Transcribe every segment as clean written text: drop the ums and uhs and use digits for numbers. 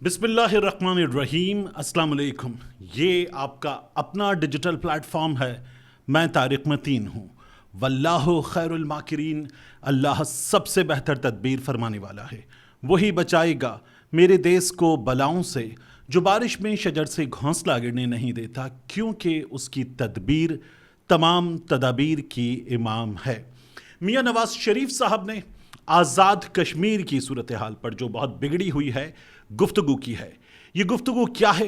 بسم اللہ الرحمن الرحیم، السلام علیکم۔ یہ آپ کا اپنا ڈیجیٹل پلیٹ فارم ہے۔ میں طارق متین ہوں۔ واللہ خیر الماکرین، اللہ سب سے بہتر تدبیر فرمانے والا ہے۔ وہی بچائے گا میرے دیس کو بلاؤں سے، جو بارش میں شجر سے گھونسلہ گرنے نہیں دیتا، کیونکہ اس کی تدبیر تمام تدابیر کی امام ہے۔ میاں نواز شریف صاحب نے آزاد کشمیر کی صورتحال پر جو بہت بگڑی ہوئی ہے گفتگو کی ہے۔ یہ گفتگو کیا ہے؟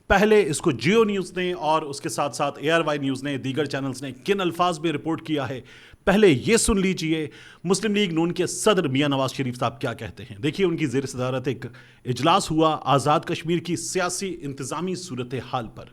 پہلے اس کو جیو نیوز نے اور اس کے ساتھ ساتھ ARY نیوز نے، دیگر چینلز نے کن الفاظ میں رپورٹ کیا ہے، پہلے یہ سن لیجئے مسلم لیگ نون کے صدر میاں نواز شریف صاحب کیا کہتے ہیں۔ دیکھیے ان کی زیر صدارت ایک اجلاس ہوا آزاد کشمیر کی سیاسی انتظامی صورتحال پر،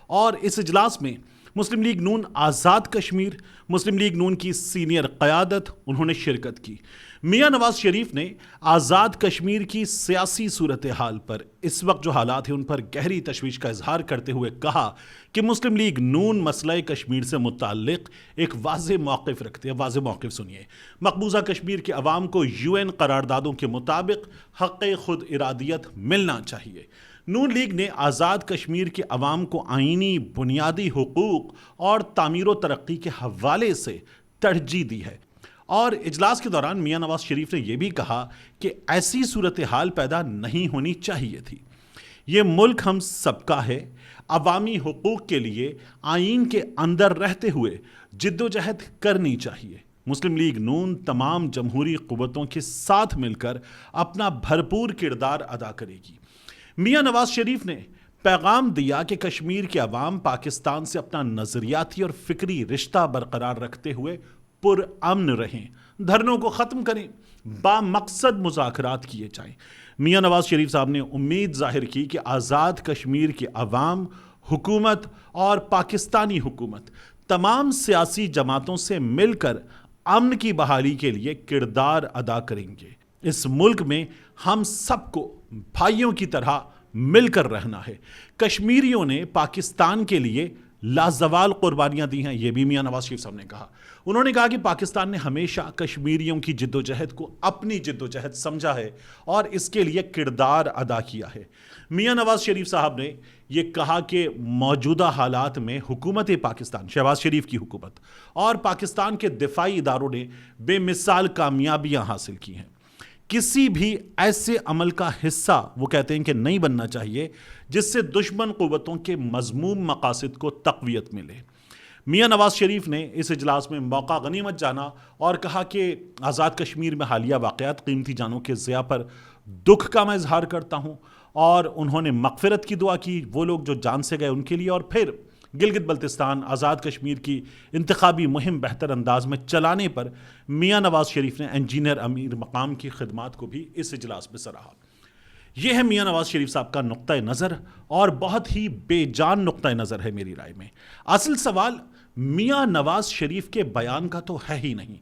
اور اس اجلاس میں مسلم لیگ نون آزاد کشمیر، مسلم لیگ نون کی سینئر قیادت انہوں نے شرکت کی۔ میاں نواز شریف نے آزاد کشمیر کی سیاسی صورتحال پر، اس وقت جو حالات ہیں ان پر گہری تشویش کا اظہار کرتے ہوئے کہا کہ مسلم لیگ نون مسئلہ کشمیر سے متعلق ایک واضح موقف رکھتے ہیں۔ واضح موقف سنیے۔ مقبوضہ کشمیر کے عوام کو UN قراردادوں کے مطابق حق خود ارادیت ملنا چاہیے۔ نون لیگ نے آزاد کشمیر کے عوام کو آئینی بنیادی حقوق اور تعمیر و ترقی کے حوالے سے ترجیح دی ہے، اور اجلاس کے دوران میاں نواز شریف نے یہ بھی کہا کہ ایسی صورتحال پیدا نہیں ہونی چاہیے تھی۔ یہ ملک ہم سب کا ہے، عوامی حقوق کے لیے آئین کے اندر رہتے ہوئے جد و جہد کرنی چاہیے۔ مسلم لیگ نون تمام جمہوری قوتوں کے ساتھ مل کر اپنا بھرپور کردار ادا کرے گی۔ میاں نواز شریف نے پیغام دیا کہ کشمیر کے عوام پاکستان سے اپنا نظریاتی اور فکری رشتہ برقرار رکھتے ہوئے پر امن رہیں، دھرنوں کو ختم کریں، با مقصد مذاکرات کیے جائیں۔ میاں نواز شریف صاحب نے امید ظاہر کی کہ آزاد کشمیر کے عوام، حکومت اور پاکستانی حکومت تمام سیاسی جماعتوں سے مل کر امن کی بحالی کے لیے کردار ادا کریں گے۔ اس ملک میں ہم سب کو بھائیوں کی طرح مل کر رہنا ہے۔ کشمیریوں نے پاکستان کے لیے لازوال قربانیاں دی ہیں، یہ بھی میاں نواز شریف صاحب نے کہا۔ انہوں نے کہا کہ پاکستان نے ہمیشہ کشمیریوں کی جد و جہد کو اپنی جد و جہد سمجھا ہے اور اس کے لیے کردار ادا کیا ہے۔ میاں نواز شریف صاحب نے یہ کہا کہ موجودہ حالات میں حکومت پاکستان، شہباز شریف کی حکومت اور پاکستان کے دفاعی اداروں نے بے مثال کامیابیاں حاصل کی ہیں۔ کسی بھی ایسے عمل کا حصہ وہ کہتے ہیں کہ نہیں بننا چاہیے جس سے دشمن قوتوں کے مذموم مقاصد کو تقویت ملے۔ میاں نواز شریف نے اس اجلاس میں موقع غنیمت جانا اور کہا کہ آزاد کشمیر میں حالیہ واقعات قیمتی جانوں کے ضیاع پر دکھ کا میں اظہار کرتا ہوں، اور انہوں نے مغفرت کی دعا کی وہ لوگ جو جان سے گئے ان کے لیے، اور پھر گلگت بلتستان آزاد کشمیر کی انتخابی مہم بہتر انداز میں چلانے پر میاں نواز شریف نے انجینئر امیر مقام کی خدمات کو بھی اس اجلاس میں سراہا۔ یہ ہے میاں نواز شریف صاحب کا نقطہ نظر، اور بہت ہی بے جان نقطہ نظر ہے میری رائے میں۔ اصل سوال میاں نواز شریف کے بیان کا تو ہے ہی نہیں،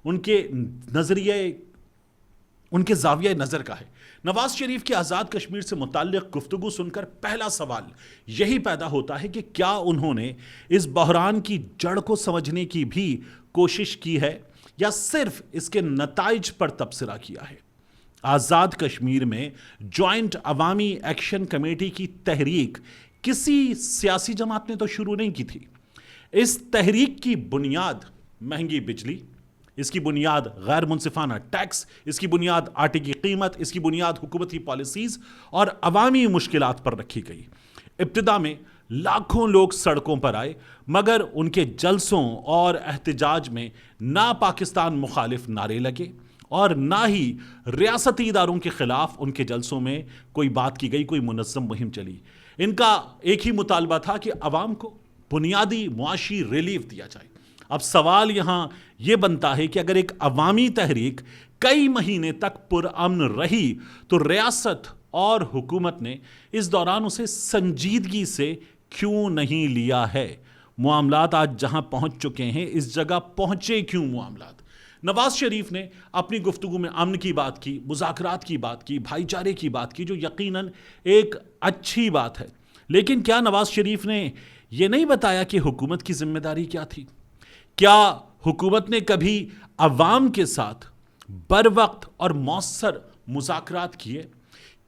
ان کے نظریے، ان کے زاویہ نظر کا ہے۔ نواز شریف کی آزاد کشمیر سے متعلق گفتگو سن کر پہلا سوال یہی پیدا ہوتا ہے کہ کیا انہوں نے اس بحران کی جڑ کو سمجھنے کی بھی کوشش کی ہے، یا صرف اس کے نتائج پر تبصرہ کیا ہے؟ آزاد کشمیر میں جوائنٹ عوامی ایکشن کمیٹی کی تحریک کسی سیاسی جماعت نے تو شروع نہیں کی تھی۔ اس تحریک کی بنیاد مہنگی بجلی، اس کی بنیاد غیر منصفانہ ٹیکس، اس کی بنیاد آٹے کی قیمت، اس کی بنیاد حکومتی پالیسیز اور عوامی مشکلات پر رکھی گئی۔ ابتدا میں لاکھوں لوگ سڑکوں پر آئے، مگر ان کے جلسوں اور احتجاج میں نہ پاکستان مخالف نعرے لگے اور نہ ہی ریاستی اداروں کے خلاف ان کے جلسوں میں کوئی بات کی گئی، کوئی منظم مہم چلی۔ ان کا ایک ہی مطالبہ تھا کہ عوام کو بنیادی معاشی ریلیف دیا جائے۔ اب سوال یہاں یہ بنتا ہے کہ اگر ایک عوامی تحریک کئی مہینے تک پرامن رہی تو ریاست اور حکومت نے اس دوران اسے سنجیدگی سے کیوں نہیں لیا ہے؟ معاملات آج جہاں پہنچ چکے ہیں اس جگہ پہنچے کیوں معاملات؟ نواز شریف نے اپنی گفتگو میں امن کی بات کی، مذاکرات کی بات کی، بھائی چارے کی بات کی، جو یقیناً ایک اچھی بات ہے، لیکن کیا نواز شریف نے یہ نہیں بتایا کہ حکومت کی ذمہ داری کیا تھی؟ کیا حکومت نے کبھی عوام کے ساتھ بر وقت اور مؤثر مذاکرات کیے؟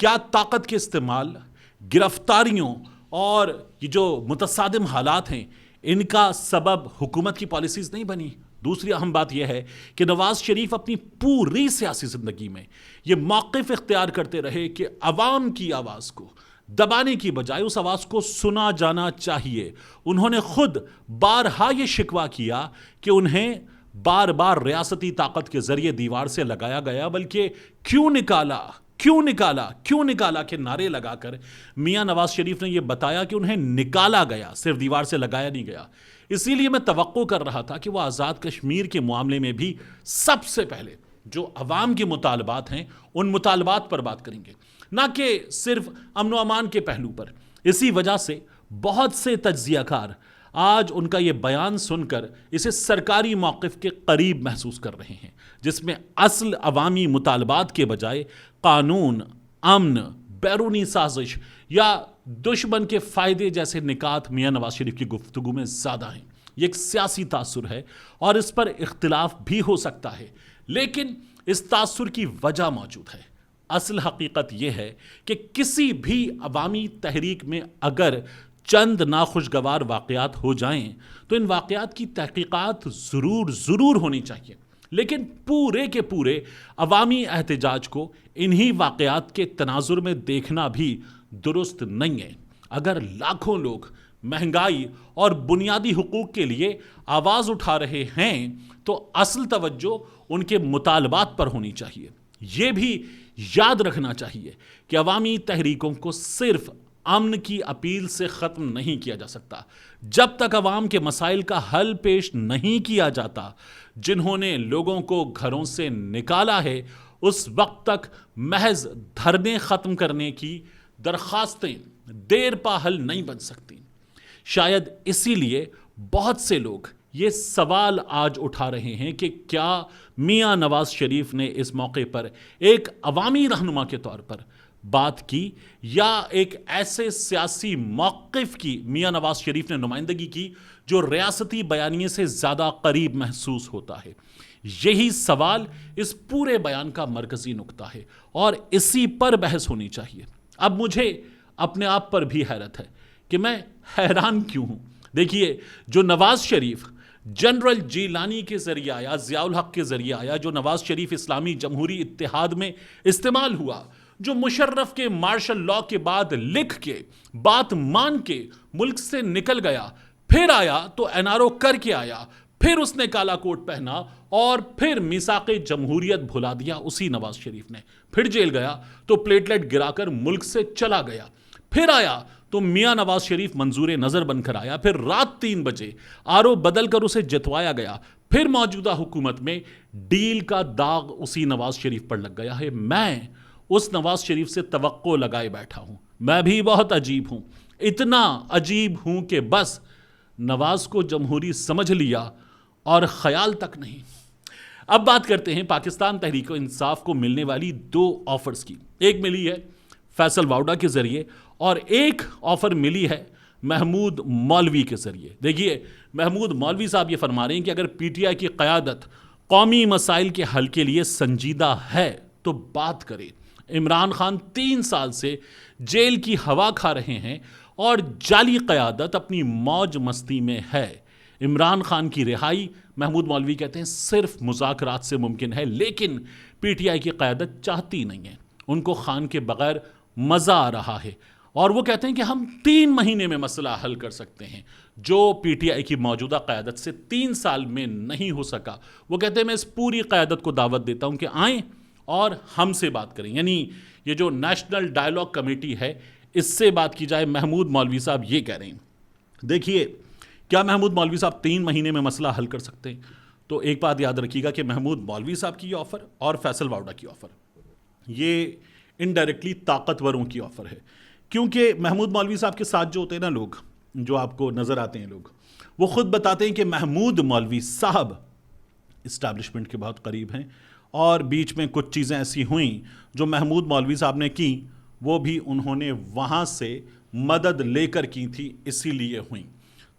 کیا طاقت کے استعمال، گرفتاریوں اور یہ جو متصادم حالات ہیں ان کا سبب حکومت کی پالیسیز نہیں بنی؟ دوسری اہم بات یہ ہے کہ نواز شریف اپنی پوری سیاسی زندگی میں یہ موقف اختیار کرتے رہے کہ عوام کی آواز کو دبانے کی بجائے اس آواز کو سنا جانا چاہیے۔ انہوں نے خود بارہا یہ شکوہ کیا کہ انہیں بار بار ریاستی طاقت کے ذریعے دیوار سے لگایا گیا، بلکہ کیوں نکالا کہ نعرے لگا کر میاں نواز شریف نے یہ بتایا کہ انہیں نکالا گیا، صرف دیوار سے لگایا نہیں گیا۔ اسی لیے میں توقع کر رہا تھا کہ وہ آزاد کشمیر کے معاملے میں بھی سب سے پہلے جو عوام کے مطالبات ہیں ان مطالبات پر بات کریں گے، نہ کہ صرف امن و امان کے پہلو پر۔ اسی وجہ سے بہت سے تجزیہ کار آج ان کا یہ بیان سن کر اسے سرکاری موقف کے قریب محسوس کر رہے ہیں، جس میں اصل عوامی مطالبات کے بجائے قانون، امن، بیرونی سازش یا دشمن کے فائدے جیسے نکات میاں نواز شریف کی گفتگو میں زیادہ ہیں۔ یہ ایک سیاسی تاثر ہے اور اس پر اختلاف بھی ہو سکتا ہے، لیکن اس تاثر کی وجہ موجود ہے۔ اصل حقیقت یہ ہے کہ کسی بھی عوامی تحریک میں اگر چند ناخوشگوار واقعات ہو جائیں تو ان واقعات کی تحقیقات ضرور ہونی چاہیے، لیکن پورے کے پورے عوامی احتجاج کو انہی واقعات کے تناظر میں دیکھنا بھی درست نہیں ہے۔ اگر لاکھوں لوگ مہنگائی اور بنیادی حقوق کے لیے آواز اٹھا رہے ہیں تو اصل توجہ ان کے مطالبات پر ہونی چاہیے۔ یہ بھی یاد رکھنا چاہیے کہ عوامی تحریکوں کو صرف امن کی اپیل سے ختم نہیں کیا جا سکتا۔ جب تک عوام کے مسائل کا حل پیش نہیں کیا جاتا، جنہوں نے لوگوں کو گھروں سے نکالا ہے، اس وقت تک محض دھرنے ختم کرنے کی درخواستیں دیر پا حل نہیں بن سکتی۔ شاید اسی لیے بہت سے لوگ یہ سوال آج اٹھا رہے ہیں کہ کیا میاں نواز شریف نے اس موقع پر ایک عوامی رہنما کے طور پر بات کی یا ایک ایسے سیاسی موقف کی میاں نواز شریف نے نمائندگی کی جو ریاستی بیانیے سے زیادہ قریب محسوس ہوتا ہے۔ یہی سوال اس پورے بیان کا مرکزی نقطہ ہے اور اسی پر بحث ہونی چاہیے۔ اب مجھے اپنے آپ پر بھی حیرت ہے کہ میں حیران کیوں ہوں۔ دیکھیے، جو نواز شریف جنرل جیلانی کے ذریعے آیا، ضیاء الحق کے ذریعے آیا، جو نواز شریف اسلامی جمہوری اتحاد میں استعمال ہوا، جو مشرف کے مارشل لاء کے بعد لکھ کے بات مان کے ملک سے نکل گیا، پھر آیا تو این آر او کر کے آیا، پھر اس نے کالا کوٹ پہنا اور پھر میثاق جمہوریت بھلا دیا اسی نواز شریف نے، پھر جیل گیا تو پلیٹلیٹ گرا کر ملک سے چلا گیا، پھر آیا تو میاں نواز شریف منظور نظر بن کر آیا، پھر رات 3 بجے آر او بدل کر اسے جتوایا گیا، پھر موجودہ حکومت میں ڈیل کا داغ اسی نواز شریف پر لگ گیا ہے۔ میں اس نواز شریف سے توقع لگائے بیٹھا ہوں۔ میں بھی بہت عجیب ہوں، اتنا عجیب ہوں کہ بس نواز کو جمہوری سمجھ لیا اور خیال تک نہیں۔ اب بات کرتے ہیں پاکستان تحریک انصاف کو ملنے والی 2 آفرز کی۔ ایک ملی ہے فیصل واؤڈا کے ذریعے اور ایک آفر ملی ہے محمود مولوی کے ذریعے۔ دیکھیے، محمود مولوی صاحب یہ فرما رہے ہیں کہ اگر پی ٹی آئی کی قیادت قومی مسائل کے حل کے لیے سنجیدہ ہے تو بات کرے۔ عمران خان 3 سال سے جیل کی ہوا کھا رہے ہیں اور جعلی قیادت اپنی موج مستی میں ہے۔ عمران خان کی رہائی، محمود مولوی کہتے ہیں، صرف مذاکرات سے ممکن ہے، لیکن پی ٹی آئی کی قیادت چاہتی نہیں ہے۔ ان کو خان کے بغیر مزہ آ رہا ہے اور وہ کہتے ہیں کہ ہم 3 مہینے میں مسئلہ حل کر سکتے ہیں، جو پی ٹی آئی کی موجودہ قیادت سے 3 سال میں نہیں ہو سکا۔ وہ کہتے ہیں میں اس پوری قیادت کو دعوت دیتا ہوں کہ آئیں اور ہم سے بات کریں، یعنی یہ جو نیشنل ڈائیلاگ کمیٹی ہے اس سے بات کی جائے۔ محمود مولوی صاحب یہ کہہ رہے ہیں۔ دیکھیے، کیا محمود مولوی صاحب 3 مہینے میں مسئلہ حل کر سکتے ہیں؟ تو ایک بات یاد رکھیے گا کہ محمود مولوی صاحب کی یہ آفر اور فیصل واؤڈا کی آفر یہ انڈائریکٹلی طاقتوروں کی آفر ہے، کیونکہ محمود مولوی صاحب کے ساتھ جو ہوتے ہیں نا لوگ، جو آپ کو نظر آتے ہیں لوگ، وہ خود بتاتے ہیں کہ محمود مولوی صاحب اسٹیبلشمنٹ کے بہت قریب ہیں اور بیچ میں کچھ چیزیں ایسی ہوئیں جو محمود مولوی صاحب نے کی، وہ بھی انہوں نے وہاں سے مدد لے کر کی تھی، اسی لیے ہوئیں۔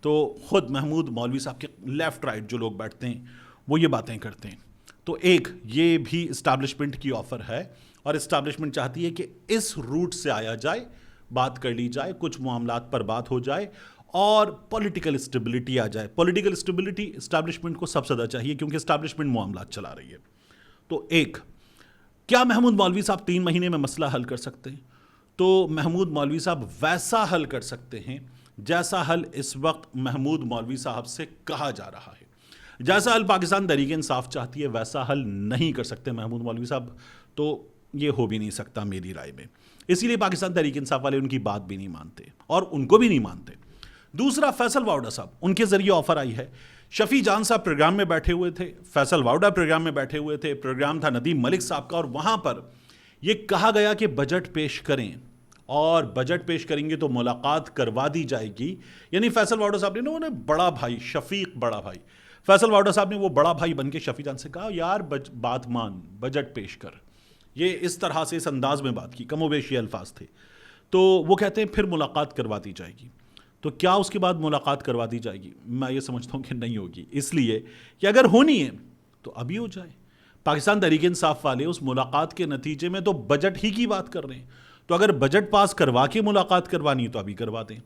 تو خود محمود مولوی صاحب کے لیفٹ رائٹ جو لوگ بیٹھتے ہیں وہ یہ باتیں کرتے ہیں۔ تو ایک یہ بھی اسٹیبلشمنٹ کی آفر ہے اور اسٹیبلشمنٹ چاہتی ہے کہ اس روٹ سے آیا جائے, بات کر لی جائے, کچھ معاملات پر بات ہو جائے اور پولیٹیکل اسٹیبلٹی آ جائے. پولیٹیکل اسٹیبلٹی اسٹیبلشمنٹ کو سب سے زیادہ چاہیے کیونکہ اسٹیبلشمنٹ معاملات چلا رہی ہے. تو ایک, کیا محمود مولوی صاحب 3 مہینے میں مسئلہ حل کر سکتے ہیں؟ تو محمود مولوی صاحب ویسا حل کر سکتے ہیں جیسا حل اس وقت محمود مولوی صاحب سے کہا جا رہا ہے. جیسا حل پاکستان تحریک انصاف چاہتی ہے ویسا حل نہیں کر سکتے محمود مولوی صاحب, تو یہ ہو بھی نہیں سکتا میری رائے میں. اسی لیے پاکستان تحریک انصاف والے ان کی بات بھی نہیں مانتے اور ان کو بھی نہیں مانتے. دوسرا, فیصل واؤڈا صاحب, ان کے ذریعے آفر آئی ہے. شفیع جان صاحب پروگرام میں بیٹھے ہوئے تھے, فیصل واؤڈا پروگرام میں بیٹھے ہوئے تھے, پروگرام تھا ندیم ملک صاحب کا, اور وہاں پر یہ کہا گیا کہ بجٹ پیش کریں اور بجٹ پیش کریں گے تو ملاقات کروا دی جائے گی. یعنی فیصل واؤڈا صاحب نے, انہوں نے بڑا بھائی شفیق بڑا بھائی فیصل واؤڈا صاحب نے وہ بڑا بھائی بن کے شفیع جان سے کہا یار بات مان, بجٹ پیش کر. یہ اس طرح سے اس انداز میں بات کی, کم و بیش یہ الفاظ تھے. تو وہ کہتے ہیں پھر ملاقات کروا دی جائے گی. تو کیا اس کے بعد ملاقات کروا دی جائے گی؟ میں یہ سمجھتا ہوں کہ نہیں ہوگی, اس لیے کہ اگر ہونی ہے تو ابھی ہو جائے. پاکستان تحریک انصاف والے اس ملاقات کے نتیجے میں تو بجٹ ہی کی بات کر رہے ہیں, تو اگر بجٹ پاس کروا کے ملاقات کروانی ہے تو ابھی کروا دیں.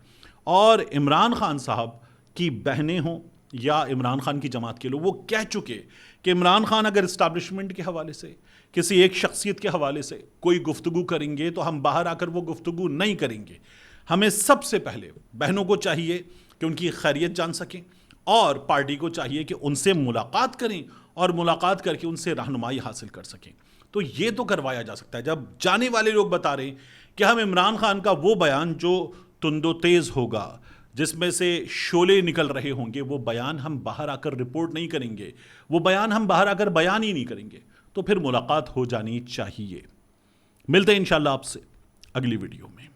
اور عمران خان صاحب کی بہنیں ہوں یا عمران خان کی جماعت کے لوگ, وہ کہہ چکے کہ عمران خان اگر اسٹیبلشمنٹ کے حوالے سے, کسی ایک شخصیت کے حوالے سے کوئی گفتگو کریں گے تو ہم باہر آ کر وہ گفتگو نہیں کریں گے. ہمیں سب سے پہلے بہنوں کو چاہیے کہ ان کی خیریت جان سکیں, اور پارٹی کو چاہیے کہ ان سے ملاقات کریں اور ملاقات کر کے ان سے رہنمائی حاصل کر سکیں. تو یہ تو کروایا جا سکتا ہے. جب جانے والے لوگ بتا رہے ہیں کہ ہم عمران خان کا وہ بیان جو تند و تیز ہوگا, جس میں سے شعلے نکل رہے ہوں گے, وہ بیان ہم باہر آ کر رپورٹ نہیں کریں گے, وہ بیان ہم باہر آ کر بیان ہی نہیں کریں گے, تو پھر ملاقات ہو جانی چاہیے. ملتے ہیں انشاءاللہ آپ سے اگلی ویڈیو میں.